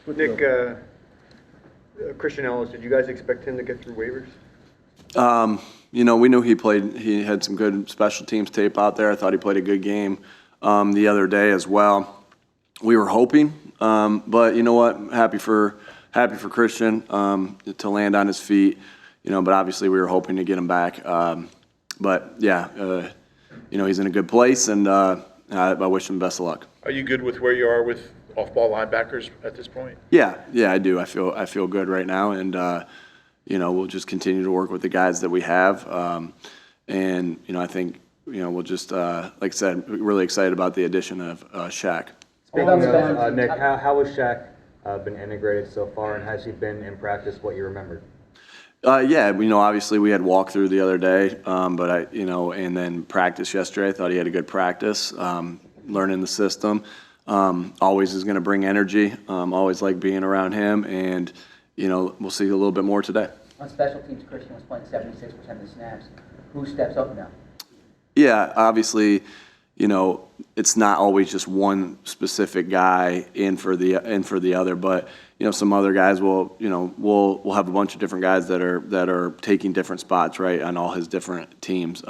Nick, Christian Ellis, did you guys expect him to get through waivers? We knew he had some good special teams tape out there. I thought he played a good game the other day as well. We were hoping, but you know what? Happy for Christian to land on his feet. But obviously we were hoping to get him back. But yeah, he's in a good place, and I wish him best of luck. Are you good with where you are with off-ball linebackers at this point? Yeah, I do. I feel good right now, and we'll just continue to work with the guys that we have, and I think we'll just like I said, really excited about the addition of Shaq. Speaking of Nick, how has Shaq been integrated so far, and has he been in practice what you remembered? Yeah, obviously we had walkthrough the other day, but and then practice yesterday. I thought he had a good practice, learning the system. Always is going to bring energy. Always like being around him, and we'll see a little bit more today. On special teams, Christian was playing 76% of the snaps. Who steps up now? Yeah, obviously, it's not always just one specific guy in for the other, but some other guys will we'll have a bunch of different guys that are taking different spots, right, on all his different teams.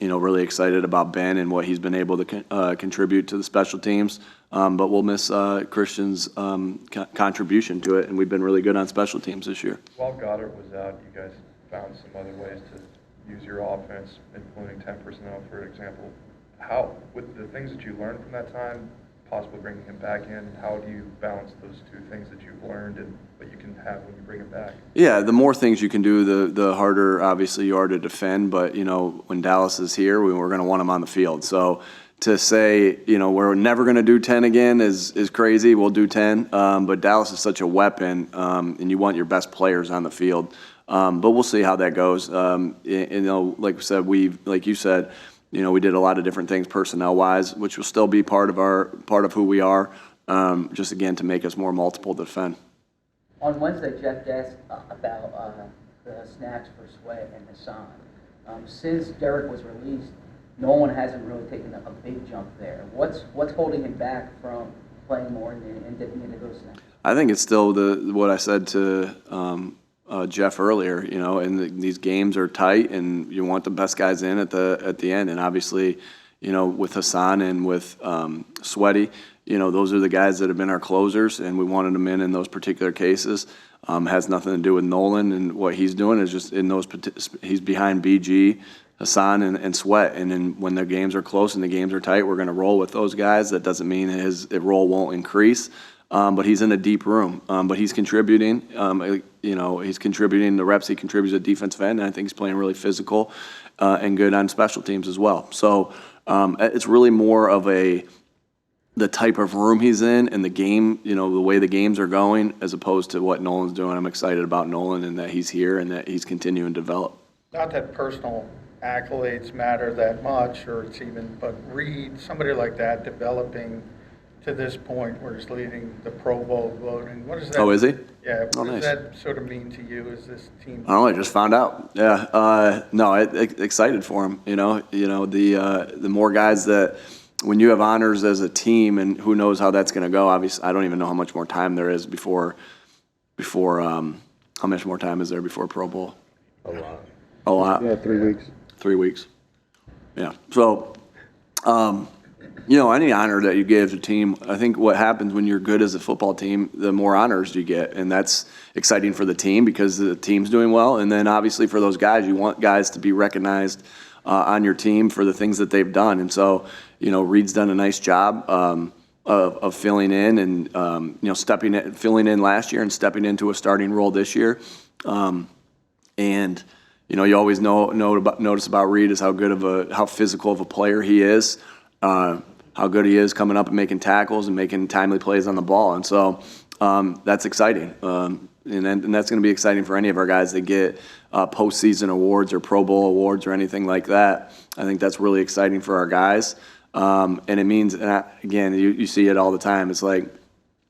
Really excited about Ben and what he's been able to contribute to the special teams, but we'll miss Christian's contribution to it, and we've been really good on special teams this year. While Goddard was out, you guys found some other ways to use your offense, including 10 personnel, for example. How, with the things that you learned from that time, possibly bringing him back in, how do you balance those two things that you've learned and what you can have when you bring him back? Yeah, the more things you can do, the harder, obviously, you are to defend. But, when Dallas is here, we're going to want him on the field. So to say, we're never going to do 10 again is crazy. We'll do 10. But Dallas is such a weapon, and you want your best players on the field. But we'll see how that goes. Like you said, we did a lot of different things personnel-wise, which will still be part of who we are, just again to make us more multiple to defend. On Wednesday, Jeff asked about the snaps for Sweat and Hassan. Since Derek was released, no one hasn't really taken a big jump there. What's holding him back from playing more and dipping into those snaps? I think it's still what I said to Jeff earlier, and these games are tight, and you want the best guys in at the end. And obviously, with Hassan and with Sweaty, those are the guys that have been our closers, and we wanted them in those particular cases. Has nothing to do with Nolan, and what he's doing is just he's behind BG, Hassan, and Sweat. And then when the games are close and the games are tight, we're going to roll with those guys. That doesn't mean his role won't increase. But he's in a deep room. But he's contributing. He's contributing the reps. He contributes at defensive end, and I think he's playing really physical and good on special teams as well. So it's really more of the type of room he's in and the game, the way the games are going, as opposed to what Nolan's doing. I'm excited about Nolan and that he's here and that he's continuing to develop. Not that personal accolades matter that much, but Reed, somebody like that, developing to this point where he's leading the Pro Bowl voting. What does that? Oh, is he? Yeah. What nice. does that sort of mean to you? Is this team? I don't know. I just found out. Yeah. No, excited for him. The more guys that when you have honors as a team, and who knows how that's going to go. Obviously, I don't even know how much more time there is before. How much more time is there before Pro Bowl? A lot. Yeah, 3 weeks. 3 weeks. Yeah. So. Any honor that you give to a team, I think what happens when you're good as a football team, the more honors you get. And that's exciting for the team because the team's doing well. And then obviously for those guys, you want guys to be recognized on your team for the things that they've done. And so, Reed's done a nice job of filling in and, filling in last year and stepping into a starting role this year. You always notice about Reed is how physical of a player he is. How good he is coming up and making tackles and making timely plays on the ball. And so that's exciting. And that's going to be exciting for any of our guys that get postseason awards or Pro Bowl awards or anything like that. I think that's really exciting for our guys. And it means, again, you see it all the time. It's like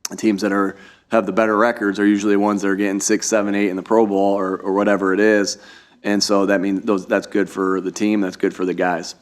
the teams that have the better records are usually the ones that are getting 6, 7, 8 in the Pro Bowl or whatever it is. And so that means that's good for the team. That's good for the guys.